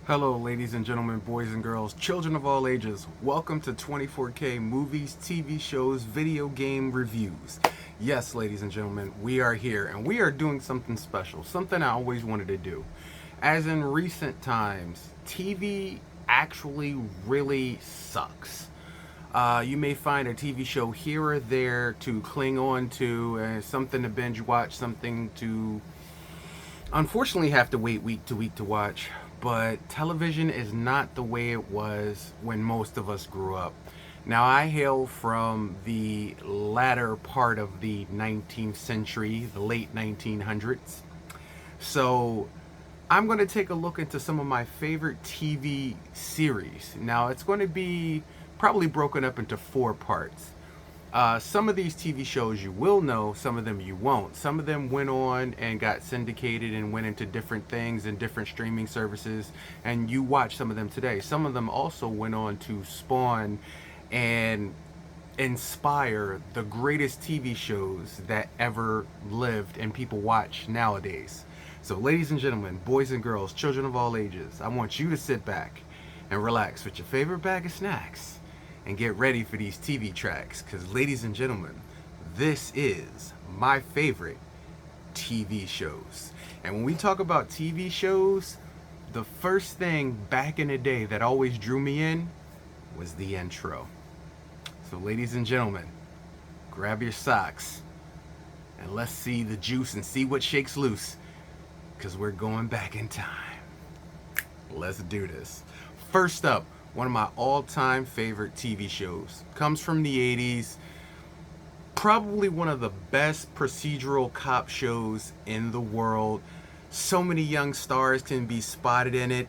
Hello, ladies and gentlemen, boys and girls, children of all ages. Welcome to 24K Movies, TV shows, video game reviews. Yes, ladies and gentlemen, we are here and we are doing something special, something I always wanted to do. As in recent times, TV actually really sucks. You may find a TV show here or there to cling on to, something to binge watch, something to unfortunately have to wait week to week to watch. But television is not the way it was when most of us grew up. Now, I hail from the latter part of the 19th century, the late 1900s. So I'm going to take a look into some of my favorite TV series. Now, it's going to be probably broken up into four parts. Some of these TV shows you will know, some of them you won't. Some of them went on and got syndicated and went into different things and different streaming services, and you watch some of them today. Some of them also went on to spawn and inspire the greatest TV shows that ever lived and people watch nowadays. So, ladies and gentlemen, boys and girls, children of all ages, I want you to sit back and relax with your favorite bag of snacks and get ready for these TV tracks, because, ladies and gentlemen, this is my favorite TV shows. And when we talk about TV shows, the first thing back in the day that always drew me in was the intro. So, ladies and gentlemen, grab your socks and let's see the juice and see what shakes loose, because we're going back in time. Let's do this. First up, one of my all-time favorite TV shows. Comes from the 80s. Probably one of the best procedural cop shows in the world. So many young stars can be spotted in it.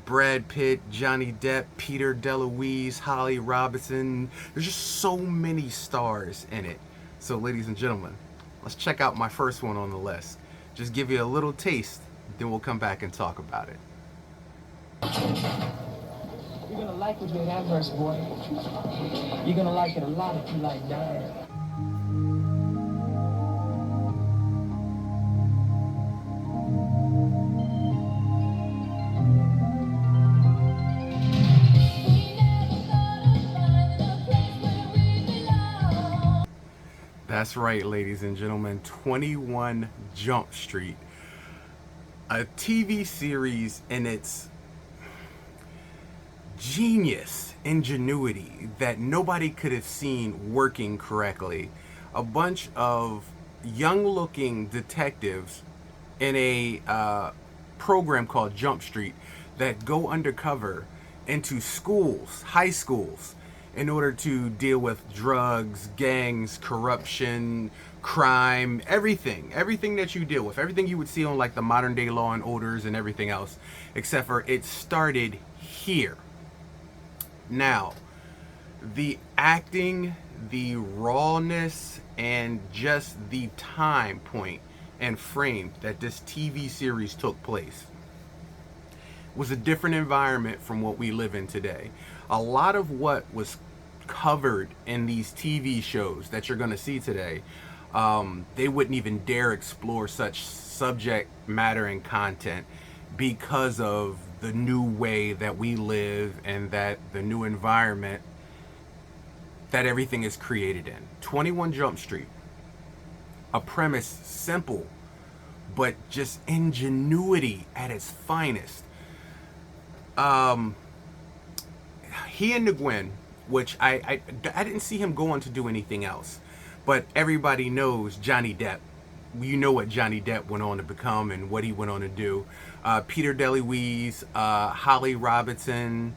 Brad Pitt, Johnny Depp, Peter DeLuise, Holly Robinson. There's just so many stars in it. So, ladies and gentlemen, let's check out my first one on the list. Just give you a little taste, then we'll come back and talk about it. You're gonna like what you have, first boy. You're gonna like it a lot if you like dying. That's right, ladies and gentlemen, 21 Jump Street. A TV series in its genius ingenuity that nobody could have seen working correctly. A bunch of young looking detectives in a program called Jump Street that go undercover into schools, high schools, in order to deal with drugs, gangs, corruption, crime, everything that you deal with, everything you would see on like the modern day Law and Orders and everything else, except for it started here. Now, the acting, the rawness, and just the time point and frame that this TV series took place was a different environment from what we live in today. A lot of what was covered in these TV shows that you're going to see today, they wouldn't even dare explore such subject matter and content because of the new way that we live and that the new environment that everything is created in. 21 Jump Street, a premise simple, but just ingenuity at its finest. He and Nguyen, which I didn't see him go on to do anything else, but everybody knows Johnny Depp. You know what Johnny Depp went on to become and what he went on to do. Peter DeLuise, Holly Robinson.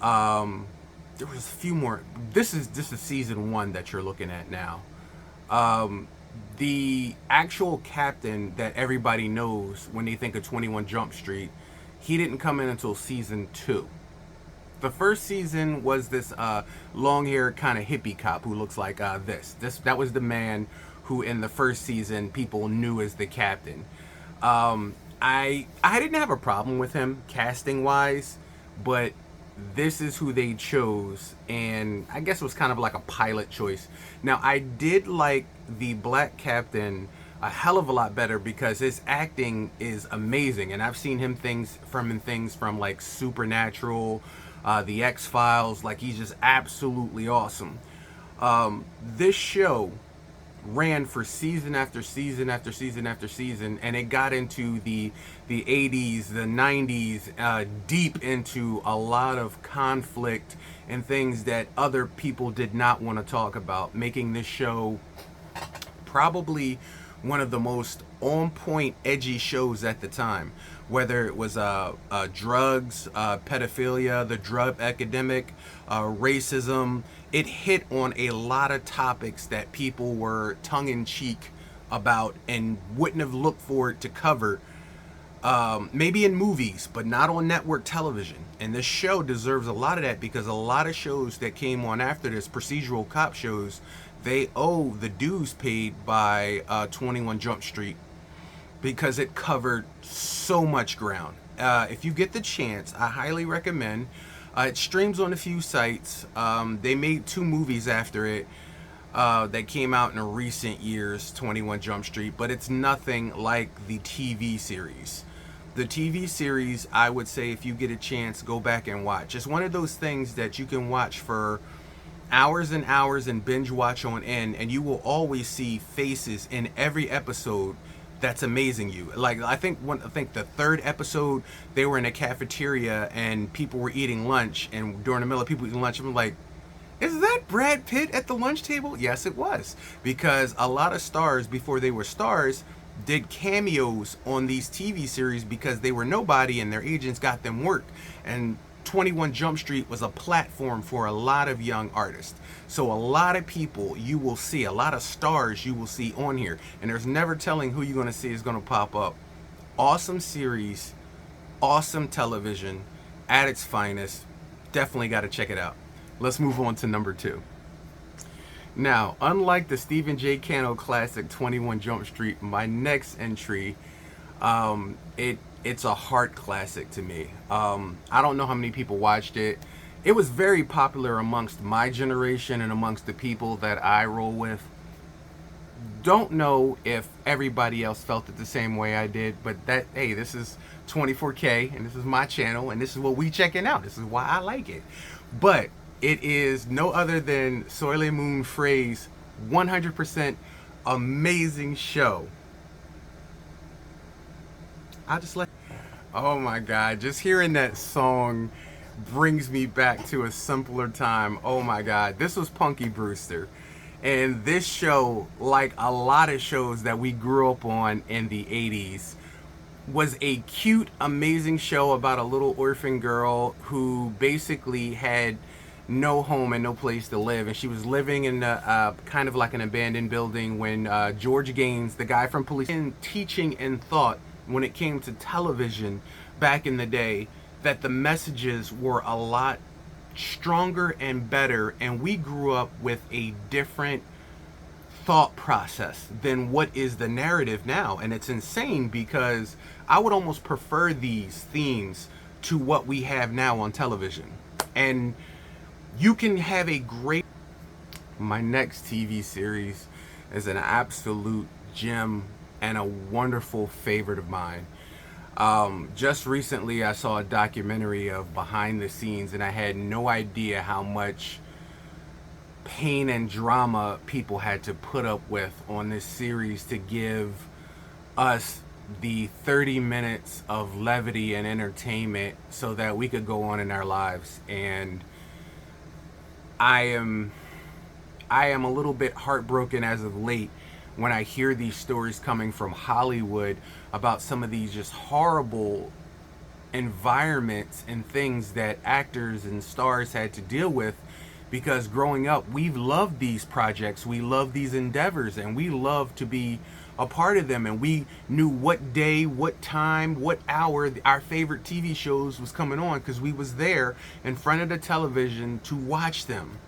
There was a few more. This is season 1 that you're looking at now. The actual captain that everybody knows when they think of 21 Jump Street, he didn't come in until season 2. The first season was this long-haired kind of hippie cop who looks like this. That was the man who in the first season people knew as the captain. I didn't have a problem with him casting wise, but this is who they chose, and I guess it was kind of like a pilot choice. Now, I did like the black captain a hell of a lot better because his acting is amazing, and I've seen him in things from like Supernatural, The X-Files. Like, he's just absolutely awesome. This show ran for season after season after season after season, and it got into the 80s, the 90s, deep into a lot of conflict and things that other people did not want to talk about, making this show probably one of the most on point edgy shows at the time. Whether it was drugs, pedophilia, the drug epidemic, racism, it hit on a lot of topics that people were tongue-in-cheek about and wouldn't have looked forward to cover, maybe in movies, but not on network television. And this show deserves a lot of that, because a lot of shows that came on after this, procedural cop shows, they owe the dues paid by 21 Jump Street, because it covered so much ground. If you get the chance, I highly recommend. It streams on a few sites. They made 2 movies after it that came out in recent years, 21 Jump Street, but it's nothing like the TV series. The TV series, I would say, if you get a chance, go back and watch. It's one of those things that you can watch for hours and hours and binge watch on end, and you will always see faces in every episode that's amazing you. Like, I think the 3rd episode, they were in a cafeteria and people were eating lunch, and during the middle of people eating lunch, I'm like, is that Brad Pitt at the lunch table? Yes, it was, because a lot of stars before they were stars did cameos on these TV series because they were nobody and their agents got them work. And 21 Jump Street was a platform for a lot of young artists. So a lot of people you will see, a lot of stars you will see on here, and there's never telling who you're going to see is going to pop up. Awesome series, awesome television at its finest. Definitely got to check it out. Let's move on to number 2. Now, unlike the Stephen J. Cano classic 21 Jump Street, my next entry, it's a heart classic to me. I don't know how many people watched it. It was very popular amongst my generation and amongst the people that I roll with. Don't know if everybody else felt it the same way I did, but hey, this is 24K and this is my channel and this is what we checking out. This is why I like it. But it is no other than Soleil Moon Frey's 100% amazing show. Oh my God, just hearing that song brings me back to a simpler time. Oh my God, this was Punky Brewster. And this show, like a lot of shows that we grew up on in the 80s, was a cute, amazing show about a little orphan girl who basically had no home and no place to live, and she was living in a kind of like an abandoned building when George Gaines, the guy from Police, teaching and thought when it came to television back in the day that the messages were a lot stronger and better, and we grew up with a different thought process than what is the narrative now. And it's insane because I would almost prefer these themes to what we have now on television. And you can have a great... My next TV series is an absolute gem and a wonderful favorite of mine. Just recently I saw a documentary of behind the scenes, and I had no idea how much pain and drama people had to put up with on this series to give us the 30 minutes of levity and entertainment so that we could go on in our lives. And I am a little bit heartbroken as of late when I hear these stories coming from Hollywood about some of these just horrible environments and things that actors and stars had to deal with, because growing up we've loved these projects, we love these endeavors, and we love to be a part of them, and we knew what day, what time, what hour our favorite TV shows was coming on because we was there in front of the television to watch them.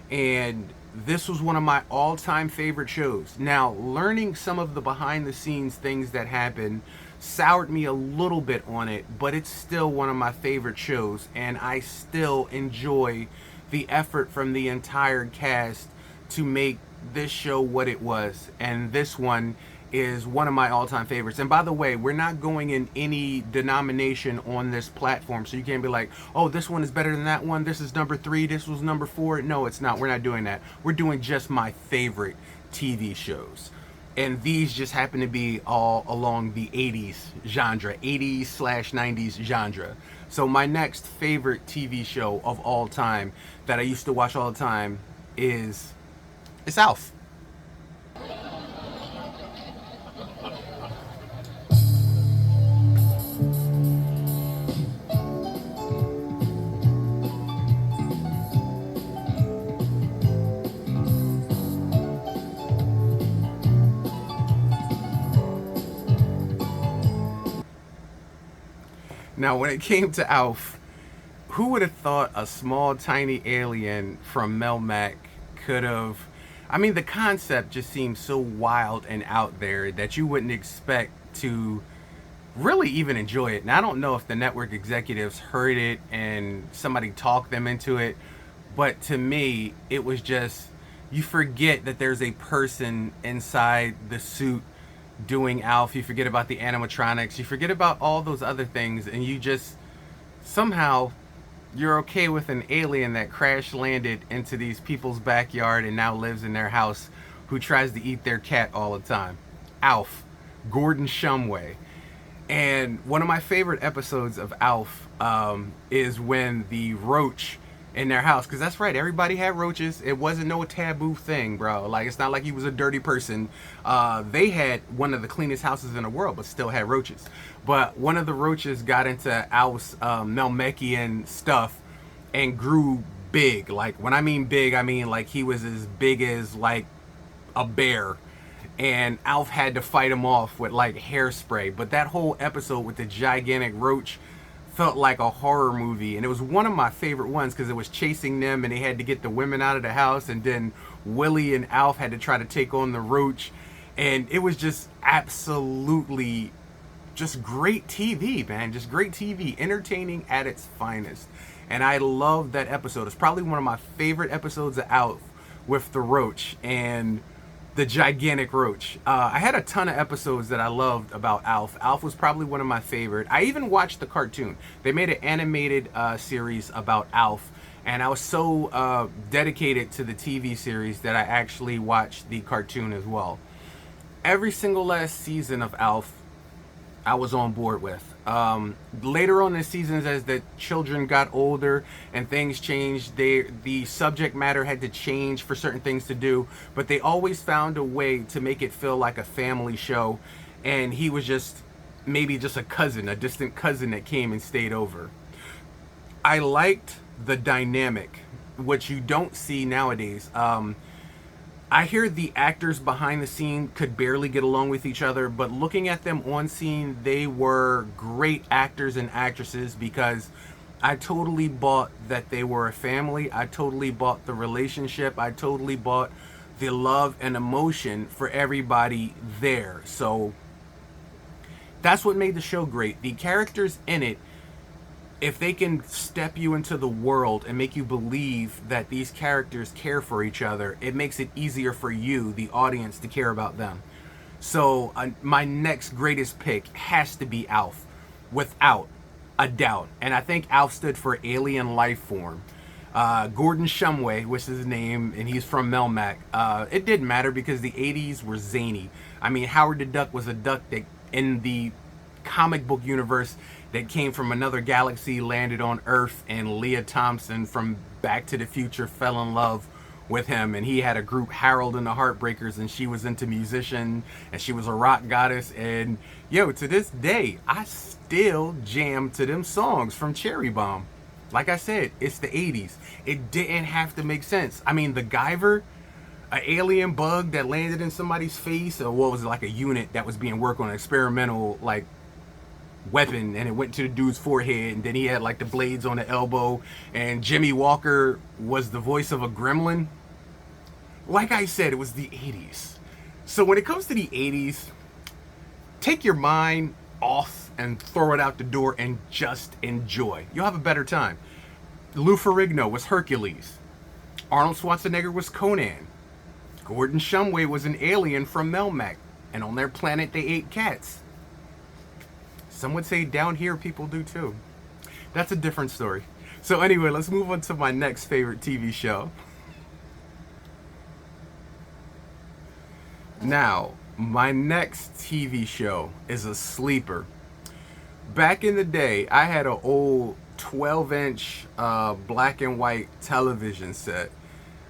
And this was one of my all-time favorite shows. Now, learning some of the behind-the-scenes things that happened soured me a little bit on it, but it's still one of my favorite shows, and I still enjoy the effort from the entire cast to make this show what it was. And this one is one of my all-time favorites. And by the way, we're not going in any denomination on this platform, so you can't be like, oh, this one is better than that one, this is number 3, this was number 4. No, it's not. We're not doing that. We're doing just my favorite TV shows, and these just happen to be all along the 80s genre, 80s/90s genre. So my next favorite TV show of all time that I used to watch all the time is Alf. Now, when it came to Alf, who would have thought a small, tiny alien from Melmac could have... I mean, the concept just seems so wild and out there that you wouldn't expect to really even enjoy it. Now, I don't know if the network executives heard it and somebody talked them into it, but to me, it was just... You forget that there's a person inside the suit doing Alf. You forget about the animatronics, you forget about all those other things, and you just somehow you're okay with an alien that crash landed into these people's backyard and now lives in their house, who tries to eat their cat all the time. Alf, Gordon Shumway. And one of my favorite episodes of Alf is when the roach in their house, because that's right, everybody had roaches. It wasn't no taboo thing, bro. Like, it's not like he was a dirty person. They had one of the cleanest houses in the world, but still had roaches. But one of the roaches got into Alf's Melmacian stuff and grew big. Like, when I mean big, I mean like he was as big as like a bear. And Alf had to fight him off with like hairspray. But that whole episode with the gigantic roach felt like a horror movie, and it was one of my favorite ones because it was chasing them and they had to get the women out of the house, and then Willie and Alf had to try to take on the roach, and it was just absolutely just great TV, man. Just great TV, entertaining at its finest. And I love that episode. It's probably one of my favorite episodes of Alf, with the roach and the gigantic roach. I had a ton of episodes that I loved about Alf. Alf was probably one of my favorite. I even watched the cartoon. They made an animated series about Alf, and I was so dedicated to the TV series that I actually watched the cartoon as well. Every single last season of Alf, I was on board with. Later on in the seasons, as the children got older and things changed, the subject matter had to change for certain things to do, but they always found a way to make it feel like a family show, and he was just maybe just a cousin, a distant cousin that came and stayed over. I liked the dynamic, which you don't see nowadays. I hear the actors behind the scene could barely get along with each other, but looking at them on scene, they were great actors and actresses, because I totally bought that they were a family. I totally bought the relationship. I totally bought the love and emotion for everybody there. So that's what made the show great. The characters in it, if they can step you into the world and make you believe that these characters care for each other, it makes it easier for you, the audience, to care about them. So my next greatest pick has to be Alf, without a doubt. And I think Alf stood for alien life form. Gordon Shumway was his name, and he's from Melmac. It didn't matter because the 80s were zany. I mean, Howard the Duck was a duck that, in the comic book universe, that came from another galaxy, landed on Earth, and Leah Thompson from Back to the Future fell in love with him, and he had a group, Harold and the Heartbreakers, and she was into musician, and she was a rock goddess. And yo, to this day, I still jam to them songs from Cherry Bomb. Like I said, it's the 80s. It didn't have to make sense. I mean, the Guyver, an alien bug that landed in somebody's face, or what was it, like a unit that was being worked on, an experimental like weapon, and it went to the dude's forehead, and then he had like the blades on the elbow, and Jimmy Walker was the voice of a gremlin. Like I said, it was the 80s. So when it comes to the 80s, take your mind off and throw it out the door and just enjoy. You'll have a better time. Lou Ferrigno was Hercules. Arnold Schwarzenegger was Conan. Gordon Shumway was an alien from Melmac. And on their planet, they ate cats. Some would say down here people do too. That's a different story. So anyway, let's move on to my next favorite TV show. Now, my next TV show is a sleeper. Back in the day, I had an old 12-inch black and white television set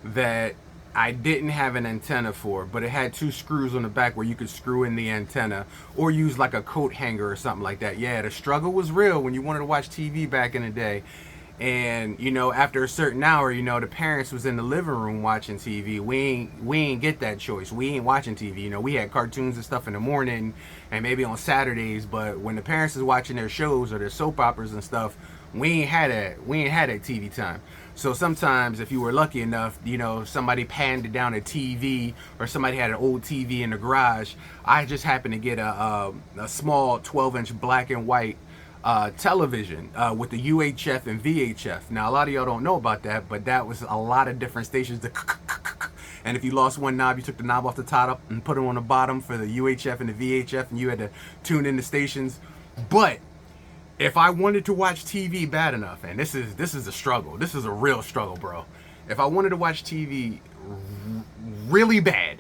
that I didn't have an antenna for, but it had 2 screws on the back where you could screw in the antenna or use like a coat hanger or something like that. Yeah, the struggle was real when you wanted to watch TV back in the day. And you know, after a certain hour, you know, the parents was in the living room watching TV. We ain't get that choice. We ain't watching TV. You know, we had cartoons and stuff in the morning and maybe on Saturdays, but when the parents is watching their shows or their soap operas and stuff, we ain't had that TV time. So sometimes if you were lucky enough, you know, somebody panned down a TV or somebody had an old TV in the garage. I just happened to get a small 12-inch black and white television with the UHF and VHF. Now, a lot of y'all don't know about that, but that was a lot of different stations. And if you lost one knob, you took the knob off the top and put it on the bottom for the UHF and the VHF, and you had to tune in the stations. But if I wanted to watch TV bad enough, and this is a struggle. This is a real struggle, bro. If I wanted to watch TV really bad,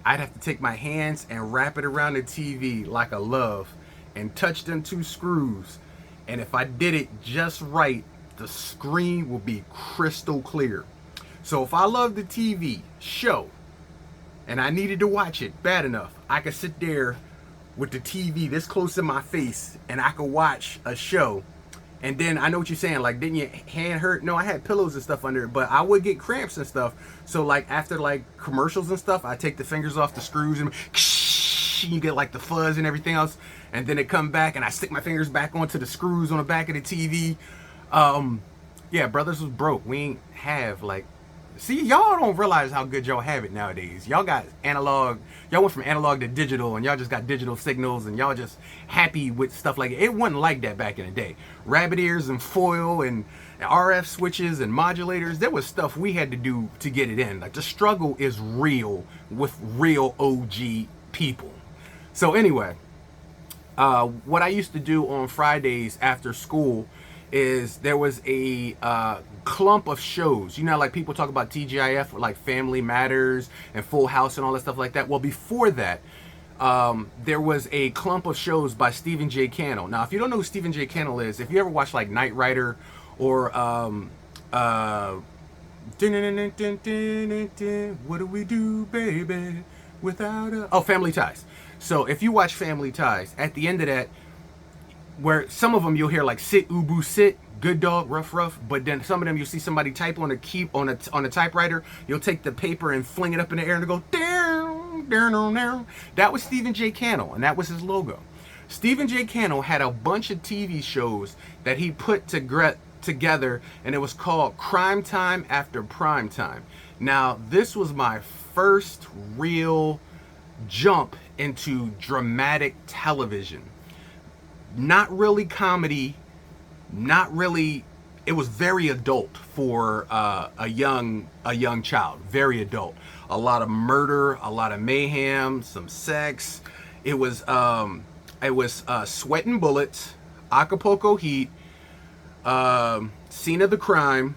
I'd have to take my hands and wrap it around the TV like a glove and touch them 2 screws. And if I did it just right, the screen will be crystal clear. So if I love the TV show and I needed to watch it bad enough, I could sit there with the TV this close to my face and I could watch a show. And then I know what you're saying, like, didn't your hand hurt? No, I had pillows and stuff under it, but I would get cramps and stuff. So like after like commercials and stuff, I take the fingers off the screws and you get like the fuzz and everything else, and then it come back and I stick my fingers back onto the screws on the back of the TV. Yeah, brothers was broke. We ain't have like, see, y'all don't realize how good y'all have it nowadays. Y'all got analog, y'all went from analog to digital, and y'all just got digital signals, and y'all just happy with stuff like it. It wasn't like that back in the day. Rabbit ears and foil and RF switches and modulators, there was stuff we had to do to get it in. Like, the struggle is real with real OG people. So anyway, what I used to do on Fridays after school is there was a clump of shows. You know, like people talk about TGIF, like Family Matters and Full House and all that stuff like that. Well, before that, there was a clump of shows by Stephen J. Cannell. Now, if you don't know who Stephen J. Cannell is, if you ever watch like Knight Rider or what do we do, baby, without a... Oh, Family Ties. So if you watch Family Ties, at the end of that, where some of them you'll hear like sit, ubu, sit, good dog, rough, rough, but then some of them you'll see somebody type on a typewriter. You'll take the paper and fling it up in the air and go down, down, down, down. That was Stephen J. Cannell, and that was his logo. Stephen J. Cannell had a bunch of TV shows that he put together, and it was called Crime Time After Prime Time. Now, this was my first real jump into dramatic television. Not really comedy, not really, it was very adult for a young child, very adult. A lot of murder, a lot of mayhem, some sex. It was Sweating Bullets, Acapulco Heat, Scene of the Crime,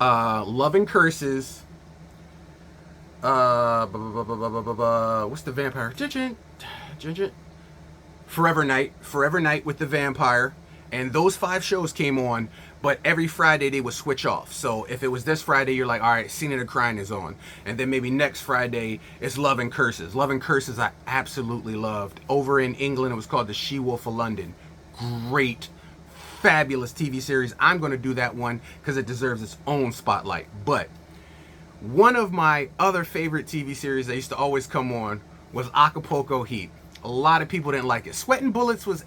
Love and Curses, what's the vampire? Forever Night with the vampire. And those 5 shows came on, but every Friday they would switch off. So if it was this Friday, you're like, all right, Scene of the Crime is on. And then maybe next Friday, it's Love and Curses. Love and Curses I absolutely loved. Over in England, it was called The She-Wolf of London. Great, fabulous TV series. I'm going to do that one because it deserves its own spotlight. But one of my other favorite TV series that used to always come on was Acapulco Heat. A lot of people didn't like it. Sweating Bullets was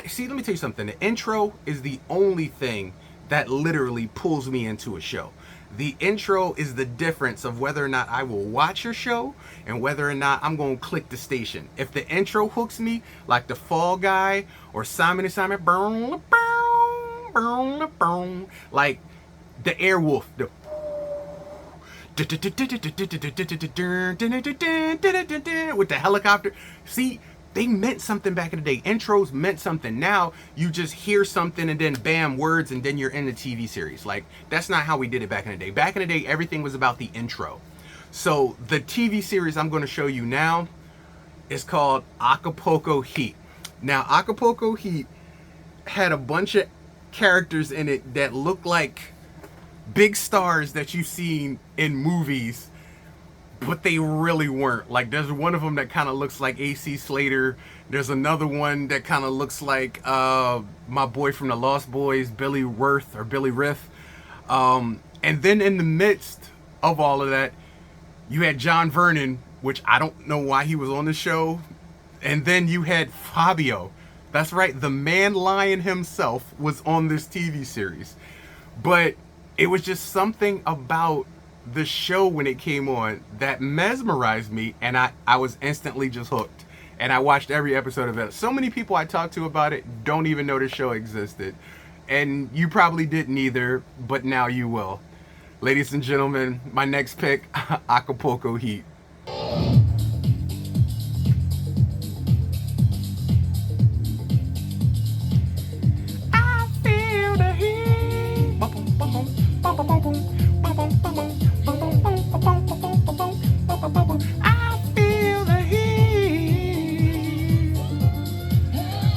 see, let me tell you something. The intro is the only thing that literally pulls me into a show. The intro is the difference of whether or not I will watch a show and whether or not I'm going to click the station. If the intro hooks me, like The Fall Guy or Simon & Simon, like the Airwolf, with the helicopter. See, they meant something back in the day. Intros meant something. Now you just hear something and then bam, words, and then you're in the TV series. Like, that's not how we did it back in the day. Back in the day, everything was about the intro. So the TV series I'm going to show you now is called Acapulco Heat. Now, Acapulco Heat had a bunch of characters in it that looked like big stars that you've seen in movies, but they really weren't. Like, there's one of them that kind of looks like AC Slater. There's another one that kind of looks like my boy from the Lost Boys, Billy Worth or Billy Riff. And then in the midst of all of that, you had John Vernon, which I don't know why he was on the show. And then you had Fabio. That's right, the man lion himself was on this TV series. But it was just something about the show when it came on that mesmerized me, and I was instantly just hooked. And I watched every episode of it. So many people I talked to about it don't even know the show existed. And you probably didn't either, but now you will. Ladies and gentlemen, my next pick, Acapulco Heat.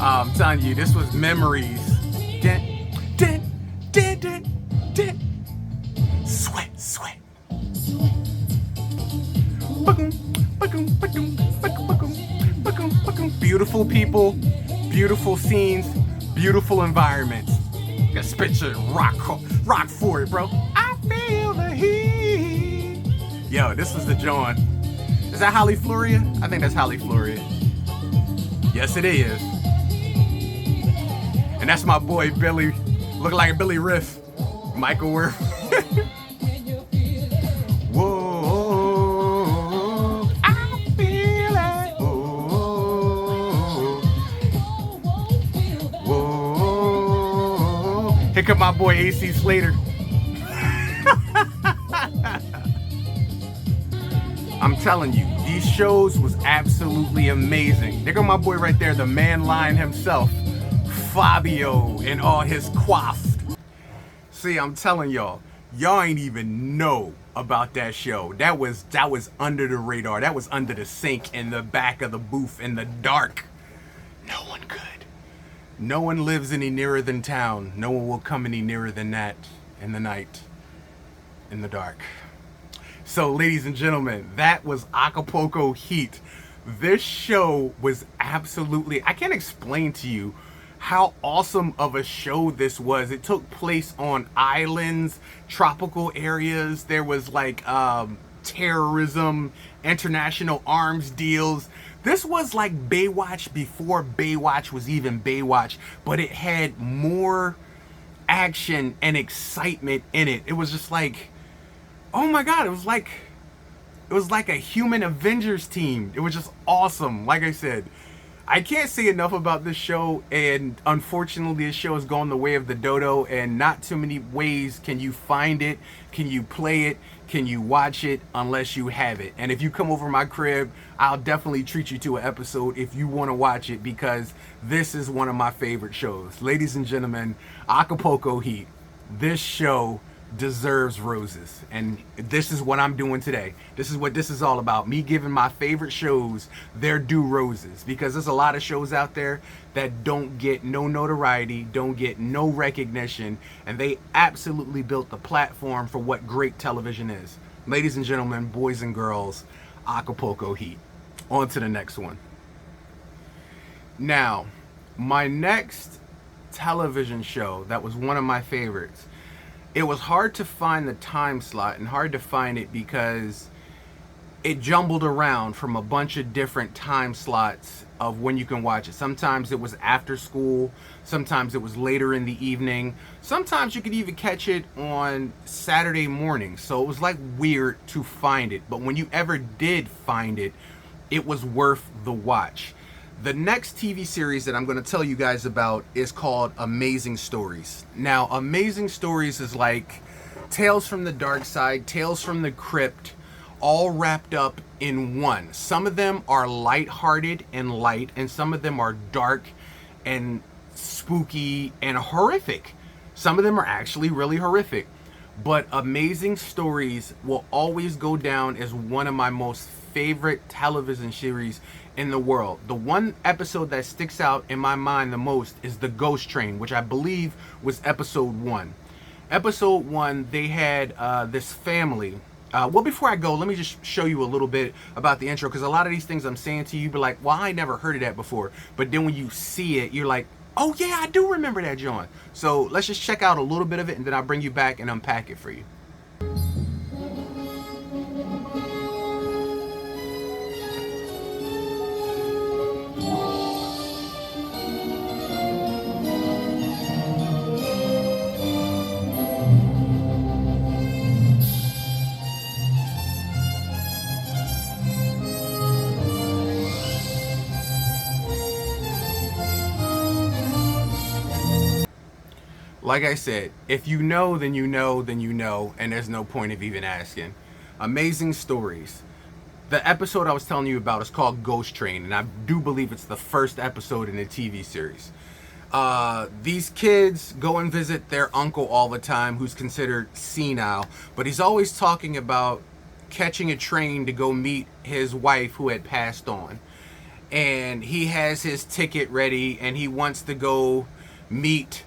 I'm telling you, this was memories. Sweat. Beautiful people, beautiful scenes, beautiful environments. Got spit your rock for it, bro. I feel the heat. Yo, this was the John. Is that Holly Floria? I think that's Holly Floria. Yes, it is. And that's my boy Billy. Look like a Billy Riff. Michael Worth. Whoa, I feel it. Whoa. Here come my boy AC Slater. I'm telling you, these shows was absolutely amazing. There go my boy right there, the man lion himself, Fabio, and all his quaff. See, I'm telling y'all ain't even know about that show. That was under the radar. That was under the sink in the back of the booth in the dark. No one could. No one lives any nearer than town. No one will come any nearer than that in the night, in the dark. So, ladies and gentlemen, that was Acapulco Heat. This show was absolutely, I can't explain to you how awesome of a show this was. It took place on islands, tropical areas. There was like terrorism, international arms deals. This was like Baywatch before Baywatch was even Baywatch, but it had more action and excitement in it. It was just like, oh my God, it was like a human Avengers team. It was just awesome. Like I said, I can't say enough about this show, and unfortunately this show has gone the way of the dodo, and not too many ways can you find it, can you play it, can you watch it unless you have it. And if you come over my crib, I'll definitely treat you to an episode if you want to watch it, because this is one of my favorite shows. Ladies and gentlemen, Acapulco Heat. This show deserves roses, and this is what I'm doing today. This is what this is all about, me giving my favorite shows their due roses, because there's a lot of shows out there that don't get no notoriety, don't get no recognition, and they absolutely built the platform for what great television is. Ladies and gentlemen, boys and girls, Acapulco Heat. On to the next one. Now, my next television show that was one of my favorites, it was hard to find the time slot and hard to find it because it jumbled around from a bunch of different time slots of when you can watch it. Sometimes it was after school, sometimes it was later in the evening, sometimes you could even catch it on Saturday morning. So it was like weird to find it, but when you ever did find it, it was worth the watch. The next TV series that I'm going to tell you guys about is called Amazing Stories. Now, Amazing Stories is like Tales from the Dark Side, Tales from the Crypt, all wrapped up in one. Some of them are lighthearted and light, and some of them are dark and spooky and horrific. Some of them are actually really horrific. But Amazing Stories will always go down as one of my most favorite television series in the world. The one episode that sticks out in my mind the most is The Ghost Train, which I believe was episode 1. Episode 1, they had this family. Well, before I go, let me just show you a little bit about the intro, because a lot of these things I'm saying to you, be like, well, I never heard of that before. But then when you see it, you're like, oh yeah, I do remember that, John. So let's just check out a little bit of it, and then I'll bring you back and unpack it for you. Like I said, if you know, then you know, then you know, and there's no point of even asking. Amazing Stories. The episode I was telling you about is called Ghost Train, and I do believe it's the first episode in the TV series. These kids go and visit their uncle all the time, who's considered senile, but he's always talking about catching a train to go meet his wife who had passed on. And he has his ticket ready, and he wants to go meet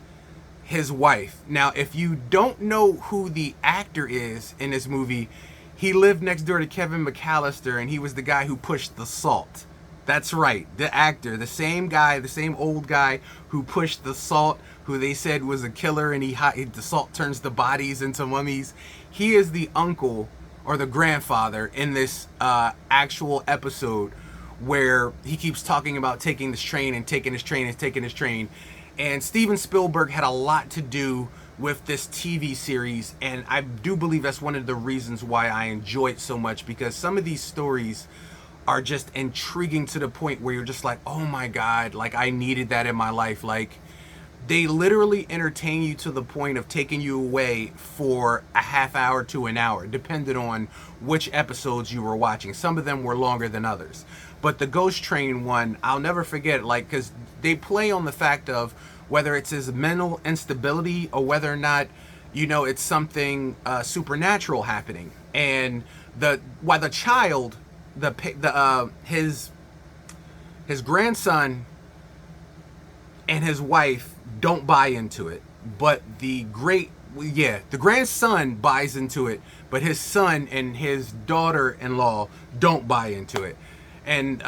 his wife. Now, if you don't know who the actor is in this movie, he lived next door to Kevin McAllister, and he was the guy who pushed the salt. That's right, the actor, the same guy, the same old guy who pushed the salt, who they said was a killer, and the salt turns the bodies into mummies. He is the uncle or the grandfather in this actual episode, where he keeps talking about taking this train and taking this train and taking this train. And Steven Spielberg had a lot to do with this TV series, and I do believe that's one of the reasons why I enjoy it so much, because some of these stories are just intriguing to the point where you're just like, oh my God, like I needed that in my life. Like, they literally entertain you to the point of taking you away for a half hour to an hour, depending on which episodes you were watching. Some of them were longer than others. But the Ghost Train one, I'll never forget, like, because they play on the fact of whether it's his mental instability or whether or not, you know, it's something supernatural happening. And while the child, his grandson and his wife don't buy into it, but the grandson buys into it, but his son and his daughter-in-law don't buy into it. And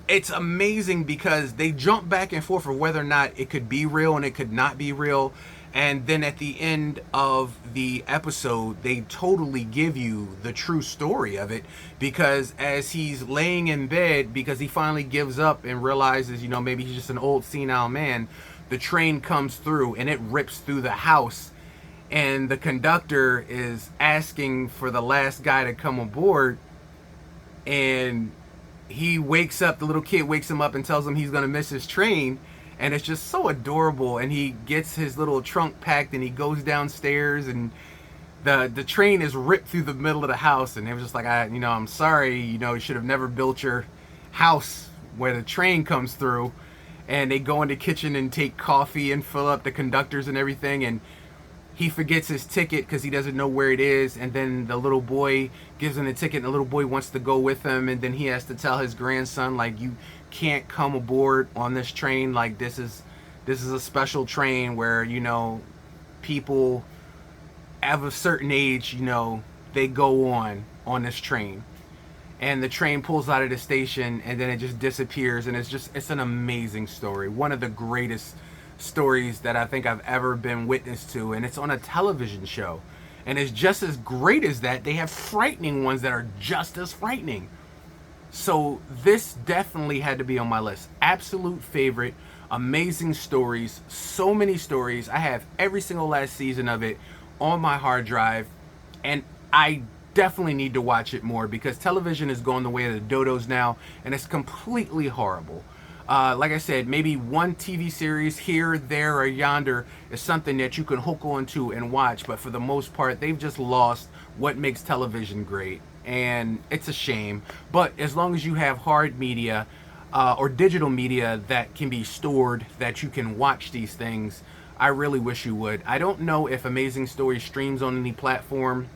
it's amazing because they jump back and forth for whether or not it could be real and it could not be real. And then at the end of the episode, they totally give you the true story of it, because as he's laying in bed, because he finally gives up and realizes, you know, maybe he's just an old senile man, the train comes through and it rips through the house, and the conductor is asking for the last guy to come aboard, and he wakes up, the little kid wakes him up and tells him he's going to miss his train. And it's just so adorable. And he gets his little trunk packed and he goes downstairs, and the train is ripped through the middle of the house. And it was just like, I'm sorry, you should have never built your house where the train comes through. And they go in the kitchen and take coffee and fill up the conductors and everything. And he forgets his ticket because he doesn't know where it is. And then the little boy gives him the ticket, and the little boy wants to go with him. And then he has to tell his grandson, like, you can't come aboard on this train. Like, this is a special train where, people of a certain age, they go on this train. And the train pulls out of the station, and then it just disappears. And it's an amazing story. One of the greatest stories that I think I've ever been witness to. And it's on a television show. And it's just as great as that. They have frightening ones that are just as frightening. So this definitely had to be on my list. Absolute favorite. Amazing stories. So many stories. I have every single last season of it on my hard drive. And I definitely need to watch it more, because television is going the way of the dodos now, and it's completely horrible. Like I said, maybe one TV series here, there, or yonder is something that you can hook onto and watch. But for the most part, they've just lost what makes television great. And it's a shame. But as long as you have hard media or digital media that can be stored, that you can watch these things, I really wish you would. I don't know if Amazing Stories streams on any platform.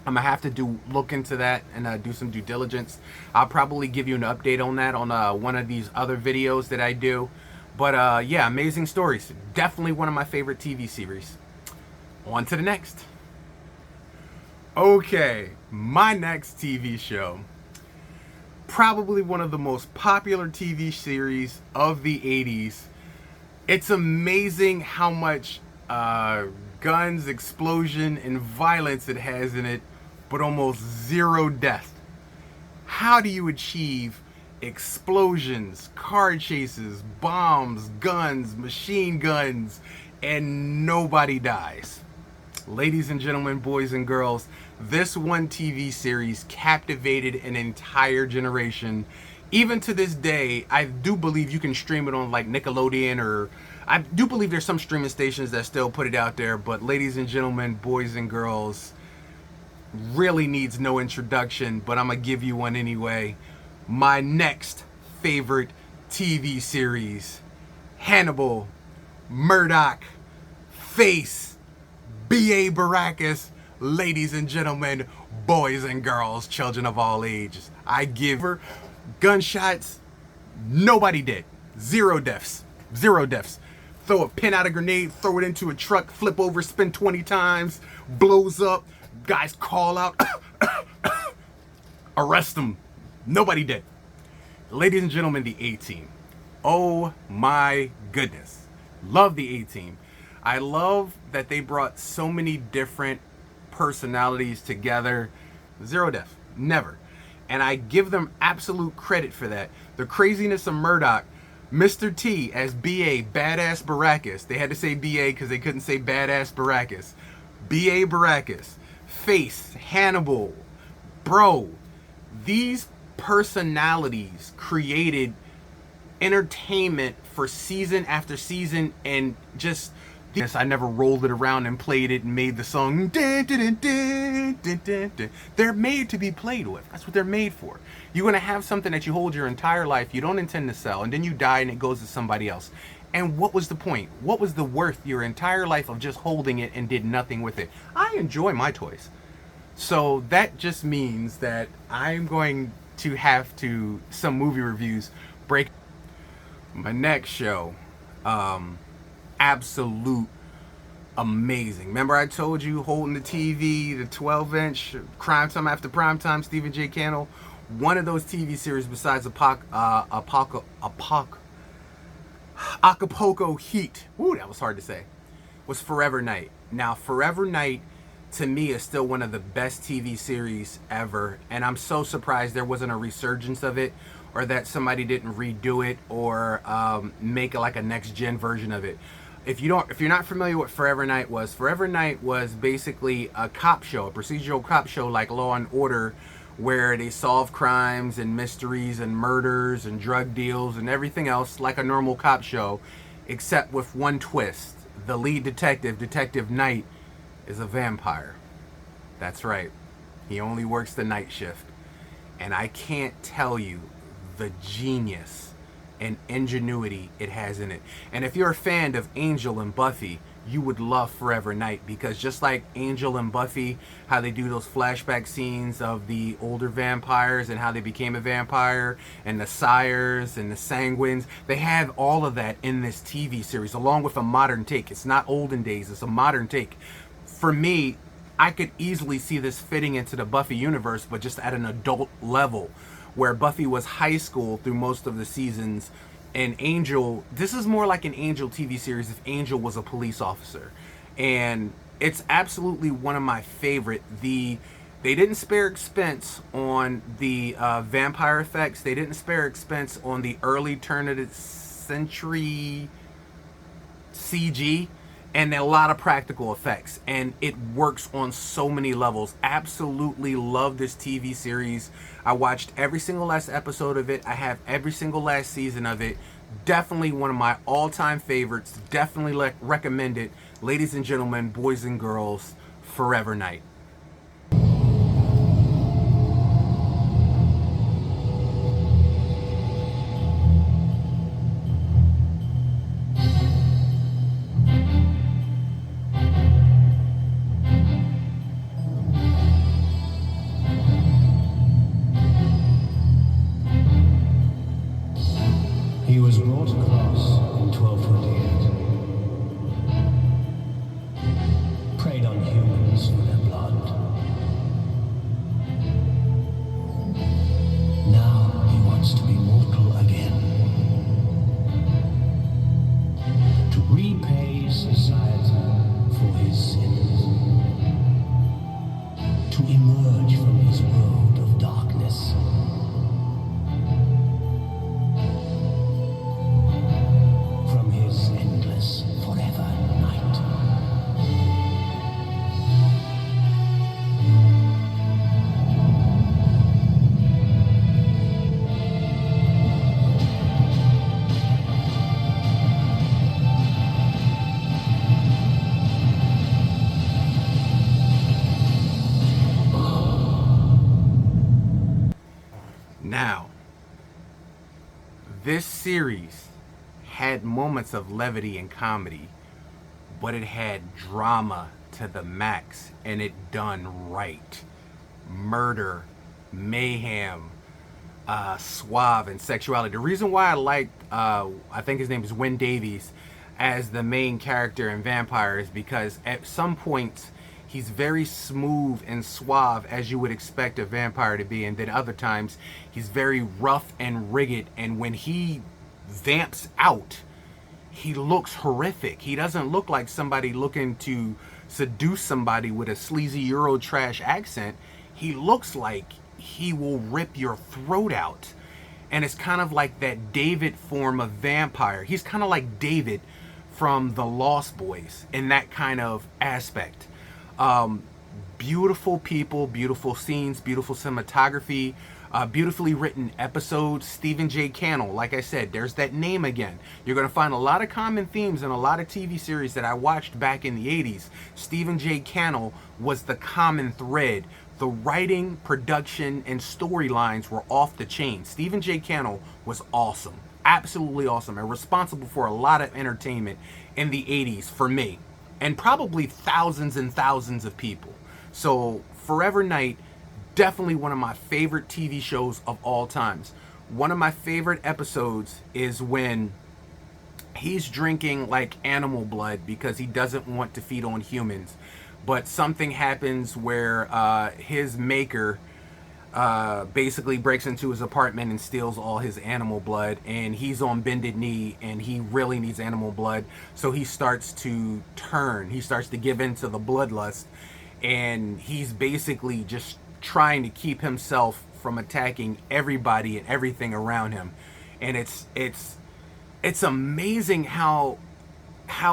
I'm gonna have to look into that and do some due diligence. I'll probably give you an update on that on one of these other videos that I do. But yeah, Amazing Stories, definitely one of my favorite TV series. On to the next. Okay, my next TV show, probably one of the most popular TV series of the 80s. It's amazing how much guns, explosion, and violence it has in it, but almost zero death. How do you achieve explosions, car chases, bombs, guns, machine guns, and nobody dies? Ladies and gentlemen, boys and girls, this one TV series captivated an entire generation. Even to this day, I do believe you can stream it on like Nickelodeon, or I do believe there's some streaming stations that still put it out there. But ladies and gentlemen, boys and girls, really needs no introduction, but I'm gonna give you one anyway. My next favorite TV series, Hannibal, Murdoch, Face, B.A. Baracus. Ladies and gentlemen, boys and girls, children of all ages, I give her gunshots. Nobody did. Zero deaths. Zero deaths. Throw a pin out a grenade, throw it into a truck, flip over, spin 20 times, blows up. Guys call out, arrest them. Nobody did. Ladies and gentlemen, the A-Team. Oh my goodness. Love the A-Team. I love that they brought so many different personalities together. Zero death. Never. And I give them absolute credit for that. The craziness of Murdoch, Mr. T as B.A. Badass Baracus. They had to say B.A. because they couldn't say Badass Baracus. B.A. Baracus. Face, Hannibal. Bro, these personalities created entertainment for season after season, and just yes, I never rolled it around and played it and made the song. They're made to be played with. That's what they're made for. You're going to have something that you hold your entire life, you don't intend to sell, and then you die and it goes to somebody else. And what was the point? What was the worth your entire life of just holding it and did nothing with it? I enjoy my toys. So that just means that I'm going to have to, some movie reviews, break. My next show, absolute amazing. Remember I told you, holding the TV, the 12-inch, Crime Time After Prime Time, Stephen J. Cannell. One of those TV series besides Acapulco Heat, woo, that was hard to say, was Forever Knight. Now, Forever Knight, to me, is still one of the best TV series ever, and I'm so surprised there wasn't a resurgence of it, or that somebody didn't redo it, or make it like a next-gen version of it. If you're not familiar with Forever Knight was basically a cop show, a procedural cop show like Law and Order, where they solve crimes and mysteries and murders and drug deals and everything else like a normal cop show, except with one twist. The lead detective, Detective Knight, is a vampire. That's right. He only works the night shift. And I can't tell you the genius and ingenuity it has in it. And if you're a fan of Angel and Buffy, you would love Forever Knight, because just like Angel and Buffy, how they do those flashback scenes of the older vampires and how they became a vampire, and the sires and the sanguines, they have all of that in this TV series, along with a modern take. It's not olden days, it's a modern take. For me, I could easily see this fitting into the Buffy universe, but just at an adult level, where Buffy was high school through most of the seasons, and Angel, this is more like an Angel TV series if Angel was a police officer. And it's absolutely one of my favorite. They didn't spare expense on the vampire effects. They didn't spare expense on the early turn of the century CG, and a lot of practical effects, and it works on so many levels. Absolutely love this TV series. I watched every single last episode of it. I have every single last season of it. Definitely one of my all-time favorites. Definitely recommend it. Ladies and gentlemen, boys and girls, Forever Knight. He was brought across in 1228, preyed on humans for their blood. Now he wants to be mortal again, to repay society for his sins, to emerge from his world of darkness. From his endless forever night. Now, this series had moments of levity and comedy, but it had drama to the max, and it done right. Murder, mayhem, suave, and sexuality. The reason why I liked, I think his name is Wyn Davies, as the main character in Vampire is because at some points he's very smooth and suave as you would expect a vampire to be, and then other times he's very rough and rigid, and when he vamps out, he looks horrific. He doesn't look like somebody looking to seduce somebody with a sleazy Euro trash accent. He looks like he will rip your throat out. And it's kind of like that David form of vampire. He's kind of like David from the Lost Boys in that kind of aspect. Beautiful people, beautiful scenes, beautiful cinematography, beautifully written episodes. Stephen J. Cannell, like I said, there's that name again. You're going to find a lot of common themes in a lot of TV series that I watched back in the 80s. Stephen J. Cannell was the common thread. The writing, production, and storylines were off the chain. Stephen J. Cannell was awesome. Absolutely awesome, and responsible for a lot of entertainment in the 80s for me, and probably thousands and thousands of people. So Forever Knight, definitely one of my favorite TV shows of all times. One of my favorite episodes is when he's drinking like animal blood because he doesn't want to feed on humans, but something happens where his maker basically breaks into his apartment and steals all his animal blood, and he's on bended knee and he really needs animal blood, so he starts to give in to the bloodlust, and he's basically just trying to keep himself from attacking everybody and everything around him. And it's amazing how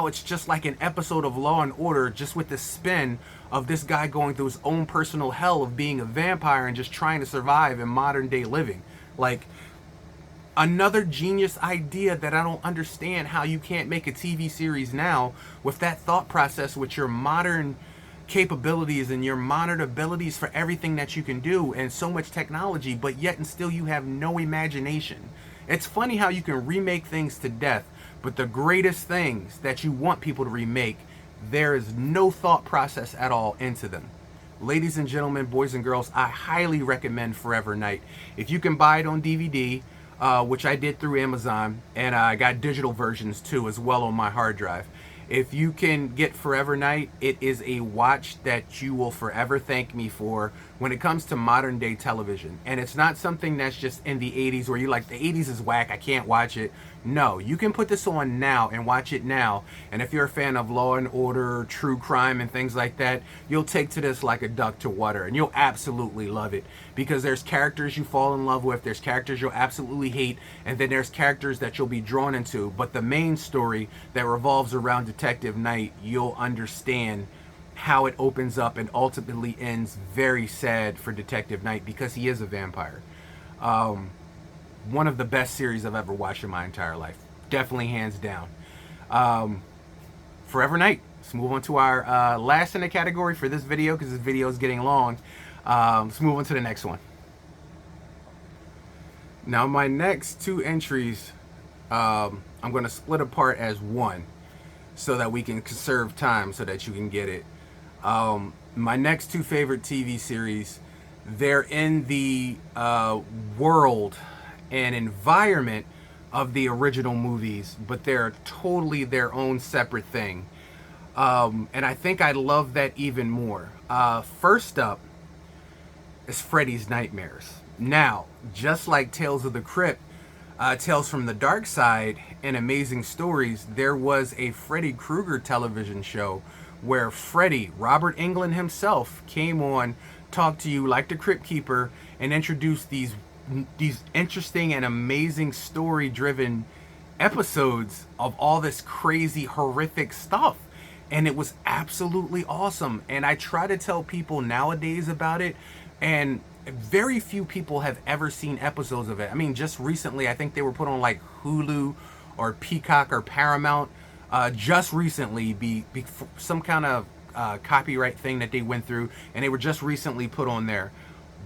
it's just like an episode of Law and Order, just with the spin of this guy going through his own personal hell of being a vampire and just trying to survive in modern day living. Like, another genius idea that I don't understand how you can't make a TV series now with that thought process, with your modern capabilities and your modern abilities for everything that you can do and so much technology, but yet and still you have no imagination. It's funny how you can remake things to death, but the greatest things that you want people to remake, there is no thought process at all into them. Ladies and gentlemen, boys and girls, I highly recommend Forever Knight. If you can buy it on DVD, which I did through Amazon, and I got digital versions too as well on my hard drive. If you can get Forever Knight, it is a watch that you will forever thank me for when it comes to modern day television. And it's not something that's just in the 80s where you're like, the 80s is whack, I can't watch it. No, you can put this on now and watch it now. And if you're a fan of Law and Order, true crime, and things like that, you'll take to this like a duck to water, and you'll absolutely love it. Because there's characters you fall in love with, there's characters you'll absolutely hate, and then there's characters that you'll be drawn into. But the main story that revolves around Detective Knight, you'll understand how it opens up and ultimately ends very sad for Detective Knight, because he is a vampire. One of the best series I've ever watched in my entire life. definitely hands down. Forever Knight. Let's move on to our last in the category for this video, because this video is getting long. Let's move on to the next one. Now my next two entries, I'm going to split apart as one so that we can conserve time so that you can get it. My next two favorite TV series, they're in the world and environment of the original movies, but they're totally their own separate thing. And I think I love that even more. First up is Freddy's Nightmares. Now, just like Tales of the Crypt, Tales from the Dark Side, and Amazing Stories, there was a Freddy Krueger television show where Freddy, Robert Englund himself, came on, talked to you like the Crypt Keeper, and introduced these interesting and amazing story-driven episodes of all this crazy, horrific stuff. And it was absolutely awesome. And I try to tell people nowadays about it, and very few people have ever seen episodes of it. I mean, just recently, I think they were put on like Hulu or Peacock or Paramount. Just recently, be some kind of copyright thing that they went through, and they were just recently put on there.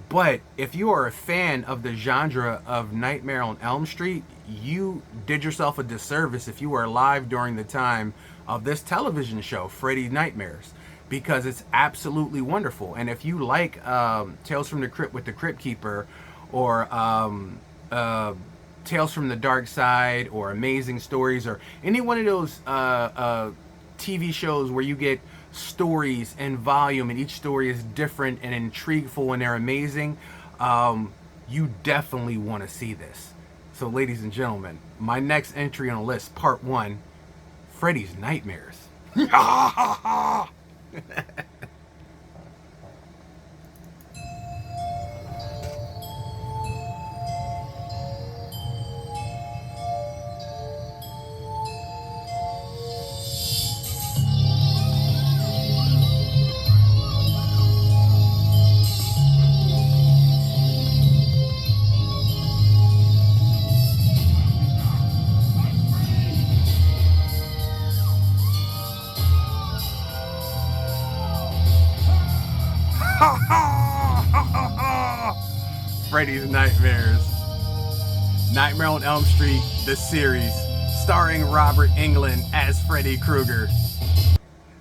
But if you are a fan of the genre of Nightmare on Elm Street, you did yourself a disservice if you were alive during the time of this television show, Freddy's Nightmares, because it's absolutely wonderful. And if you like Tales from the Crypt with the Crypt Keeper, or Tales from the Dark Side, or Amazing Stories, or any one of those TV shows where you get stories and volume, and each story is different and intrigueful and they're amazing, you definitely want to see this. So ladies and gentlemen, my next entry on the list, part 1, Freddy's Nightmares. Freddy's Nightmares. Nightmare on Elm Street, the series, starring Robert Englund as Freddy Krueger.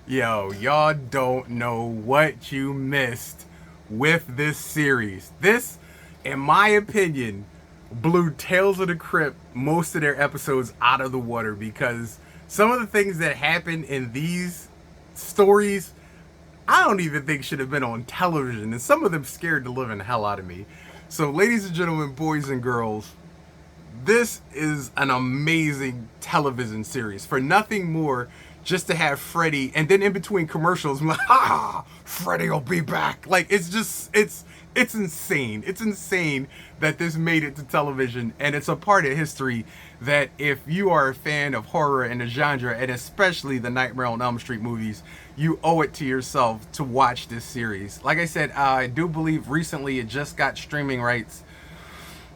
Yo, y'all don't know what you missed with this series. This, in my opinion, blew Tales of the Crypt most of their episodes out of the water, because some of the things that happen in these stories, I don't even think should have been on television, and some of them scared the living hell out of me. So ladies and gentlemen, boys and girls, this is an amazing television series. For nothing more, just to have Freddy, and then in between commercials, I'm like, ha, Freddy will be back. Like, it's just, it's insane. It's insane that this made it to television, and it's a part of history that if you are a fan of horror and the genre, and especially the Nightmare on Elm Street movies, you owe it to yourself to watch this series. Like I said, I do believe recently it just got streaming rights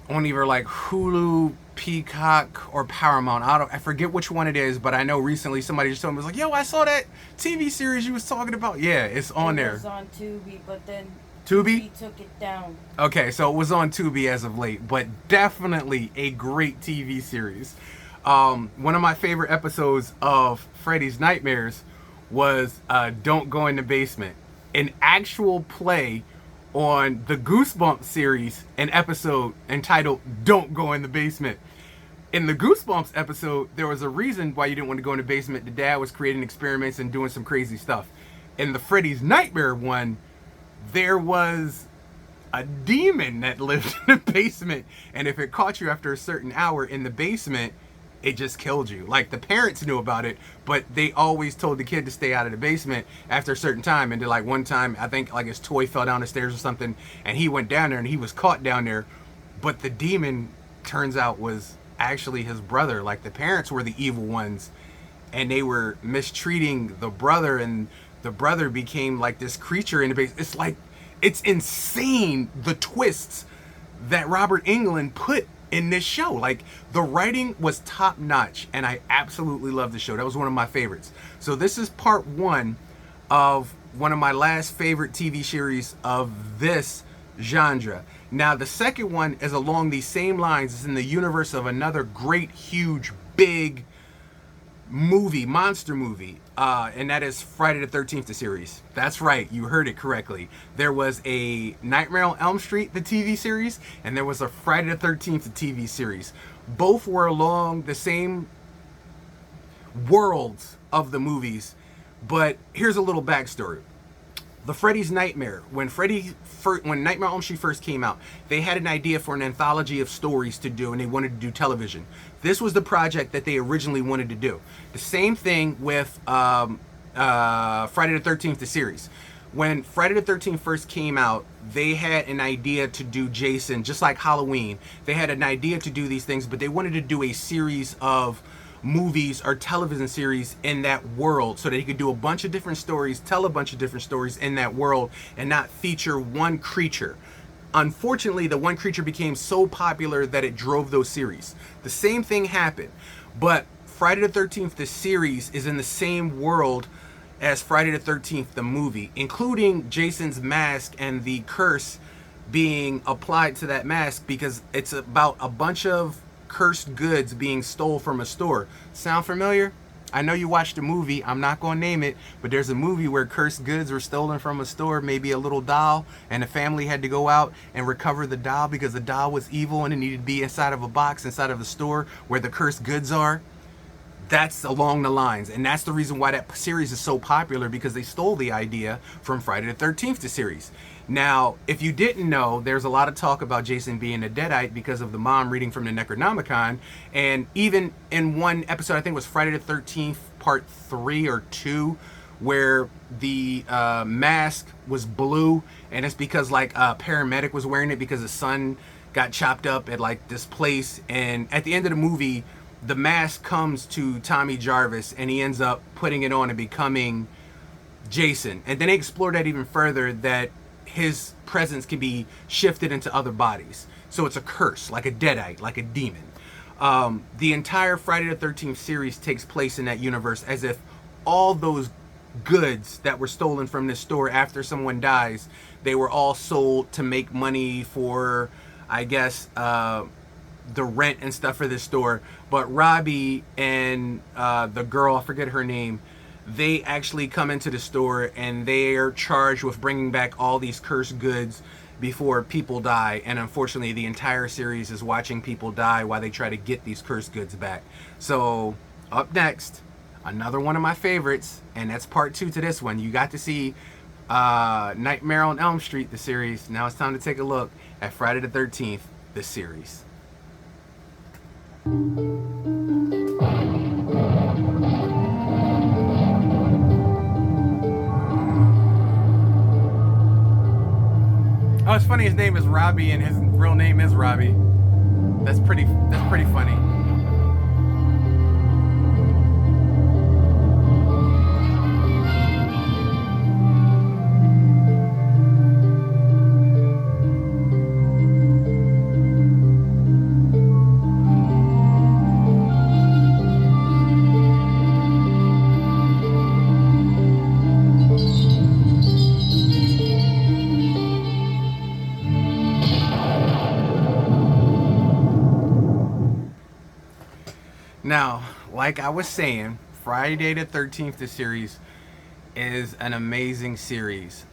on either like Hulu, Peacock, or Paramount. I forget which one it is, but I know recently somebody just told me, was like, yo, I saw that TV series you was talking about. Yeah, it's on there. It was on Tubi, but then Tubi took it down. Okay, so it was on Tubi as of late, but definitely a great TV series. One of my favorite episodes of Freddy's Nightmares was Don't Go in the Basement, an actual play on the Goosebumps series, an episode entitled Don't Go in the Basement. In the Goosebumps episode, there was a reason why you didn't want to go in the basement. The dad was creating experiments and doing some crazy stuff. In the Freddy's Nightmare one, there was a demon that lived in the basement, and if it caught you after a certain hour in the basement, it just killed you. Like, the parents knew about it, but they always told the kid to stay out of the basement after a certain time. And then, like, one time, I think like his toy fell down the stairs or something, and he went down there and he was caught down there, but the demon, turns out, was actually his brother. Like, the parents were the evil ones, and they were mistreating the brother, and the brother became like this creature in the base. It's insane, the twists that Robert Englund put in this show. Like, the writing was top notch, and I absolutely love the show. That was one of my favorites. So this is part one of one of my last favorite TV series of this genre. Now, the second one is along these same lines. It's in the universe of another great, huge, big movie, monster movie, and that is Friday the 13th, the series. That's right, you heard it correctly. There was a Nightmare on Elm Street, the TV series, and there was a Friday the 13th, the TV series. Both were along the same worlds of the movies, but here's a little backstory. The Freddy's Nightmare, when Nightmare on Elm Street first came out, they had an idea for an anthology of stories to do, and they wanted to do television. This was the project that they originally wanted to do. The same thing with Friday the 13th, the series. When Friday the 13th first came out, they had an idea to do Jason, just like Halloween. They had an idea to do these things, but they wanted to do a series of movies or television series in that world so that he could do a bunch of different stories, tell a bunch of different stories in that world, and not feature one creature. Unfortunately, the one creature became so popular that it drove those series. The same thing happened, but Friday the 13th, the series, is in the same world as Friday the 13th, the movie, including Jason's mask and the curse being applied to that mask, because it's about a bunch of cursed goods being stole from a store. Sound familiar? I know you watched a movie, I'm not going to name it, but there's a movie where cursed goods were stolen from a store, maybe a little doll, and the family had to go out and recover the doll because the doll was evil and it needed to be inside of a box inside of the store where the cursed goods are. That's along the lines, and that's the reason why that series is so popular, because they stole the idea from Friday the 13th, the series. Now, if you didn't know, there's a lot of talk about Jason being a Deadite because of the mom reading from the Necronomicon, and even in one episode, I think it was Friday the 13th, part 3 or 2, where the mask was blue, and it's because like a paramedic was wearing it because his son got chopped up at like this place, and at the end of the movie, the mask comes to Tommy Jarvis and he ends up putting it on and becoming Jason. And then they explore that even further, that his presence can be shifted into other bodies. So it's a curse, like a Deadite, like a demon. The entire Friday the 13th series takes place in that universe, as if all those goods that were stolen from this store after someone dies, they were all sold to make money for, I guess, the rent and stuff for this store. But Robbie and the girl, I forget her name, they actually come into the store and they're charged with bringing back all these cursed goods before people die. And unfortunately, the entire series is watching people die while they try to get these cursed goods back. So up next, another one of my favorites, and that's part 2 to this one. You got to see Nightmare on Elm Street, the series. Now it's time to take a look at Friday the 13th, the series. Oh, it's funny, his name is Robbie and his real name is Robbie. That's pretty funny. Now, like I was saying, Friday the 13th, the series, is an amazing series.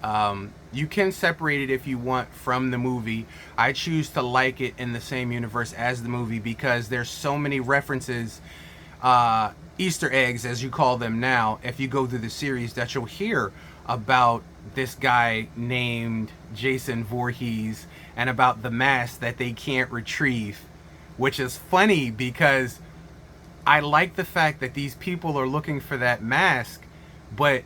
You can separate it if you want from the movie. I choose to like it in the same universe as the movie because there's so many references, Easter eggs as you call them now, if you go through the series, that you'll hear about this guy named Jason Voorhees and about the mask that they can't retrieve, which is funny because I like the fact that these people are looking for that mask, but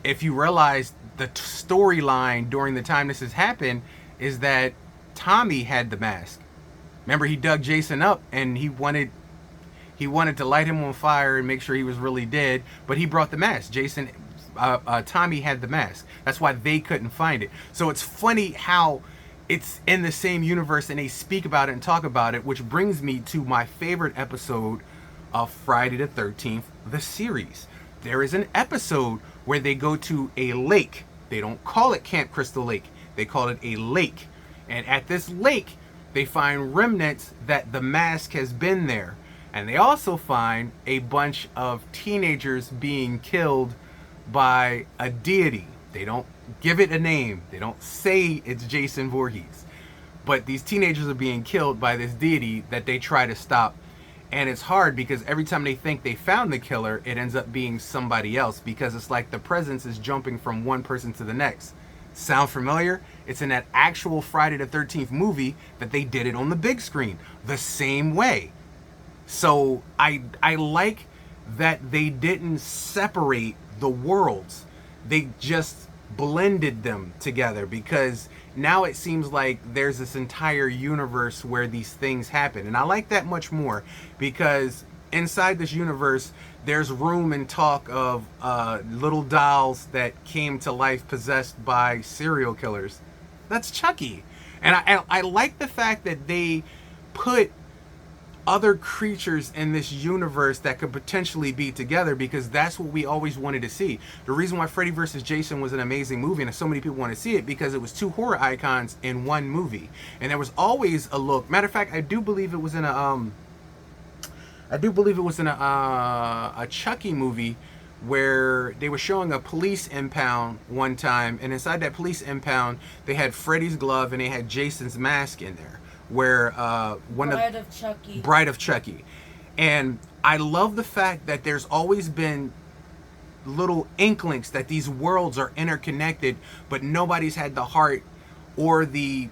if you realize the storyline during the time this has happened is that Tommy had the mask. Remember, he dug Jason up and he wanted to light him on fire and make sure he was really dead, but he brought the mask. Tommy had the mask. That's why they couldn't find it. So it's funny how it's in the same universe and they speak about it and talk about it, which brings me to my favorite episode of Friday the 13th, the series. There is an episode where they go to a lake. They don't call it Camp Crystal Lake. They call it a lake. And at this lake, they find remnants that the mask has been there. And they also find a bunch of teenagers being killed by a deity. They don't give it a name. They don't say it's Jason Voorhees. But these teenagers are being killed by this deity that they try to stop. And it's hard because every time they think they found the killer, it ends up being somebody else, because it's like the presence is jumping from one person to the next. Sound familiar? It's in that actual Friday the 13th movie that they did it on the big screen the same way. So I like that they didn't separate the worlds. They just blended them together, because now it seems like there's this entire universe where these things happen. And I like that much more, because inside this universe there's room and talk of little dolls that came to life possessed by serial killers. That's Chucky. And I like the fact that they put other creatures in this universe that could potentially be together, because that's what we always wanted to see. The reason why Freddy vs. Jason was an amazing movie and so many people want to see it, because it was two horror icons in one movie. And there was always a look. Matter of fact, I do believe it was in a Chucky movie where they were showing a police impound one time, and inside that police impound they had Freddy's glove and they had Jason's mask in there, where Bride of Chucky. Bride of Chucky. And I love the fact that there's always been little inklings that these worlds are interconnected, but nobody's had the heart or the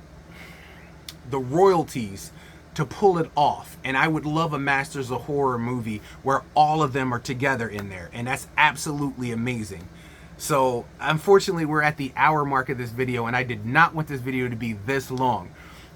royalties to pull it off. And I would love a Masters of Horror movie where all of them are together in there, and that's absolutely amazing. So unfortunately we're at the hour mark of this video, and I did not want this video to be this long.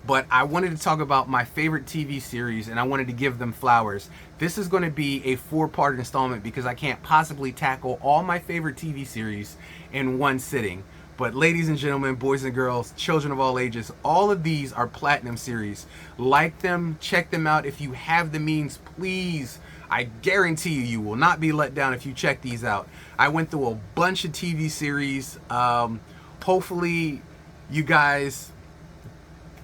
But I wanted to talk about my favorite TV series, and I wanted to give them flowers. This is going to be a 4-part installment because I can't possibly tackle all my favorite TV series in one sitting. But ladies and gentlemen, boys and girls, children of all ages, all of these are platinum series. Like them, check them out. If you have the means, please, I guarantee you, you will not be let down if you check these out. I went through a bunch of TV series. Hopefully you guys...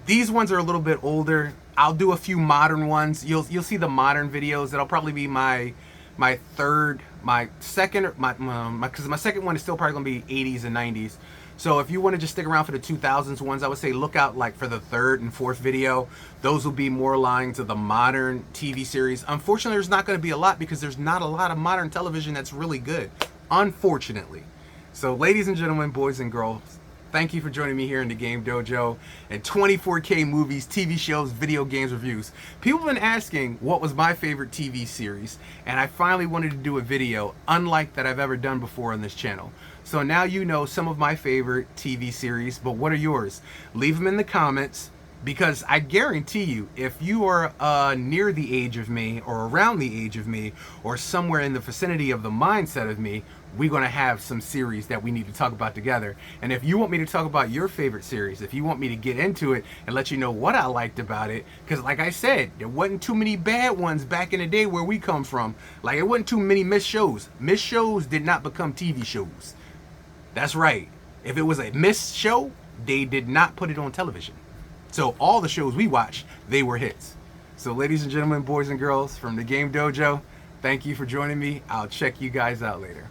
These ones are a little bit older. I'll do a few modern ones. You'll see the modern videos. That'll probably be my second because my second one is still probably gonna be 80s and 90s. So if you want to just stick around for the 2000s ones, I would say look out like for the 3rd and 4th video. Those will be more aligned to the modern TV series. Unfortunately, there's not going to be a lot because there's not a lot of modern television that's really good, unfortunately. So ladies and gentlemen, boys and girls, thank you for joining me here in the Game Dojo and 24K movies, TV shows, video games reviews. People have been asking what was my favorite TV series, and I finally wanted to do a video unlike that I've ever done before on this channel. So now you know some of my favorite TV series, but what are yours? Leave them in the comments, because I guarantee you, if you are near the age of me or around the age of me or somewhere in the vicinity of the mindset of me, we're going to have some series that we need to talk about together. And if you want me to talk about your favorite series, if you want me to get into it and let you know what I liked about it, because like I said, there wasn't too many bad ones back in the day where we come from. Like, it wasn't too many missed shows. Missed shows did not become TV shows. That's right. If it was a missed show, they did not put it on television. So all the shows we watched, they were hits. So ladies and gentlemen, boys and girls from the Game Dojo, thank you for joining me. I'll check you guys out later.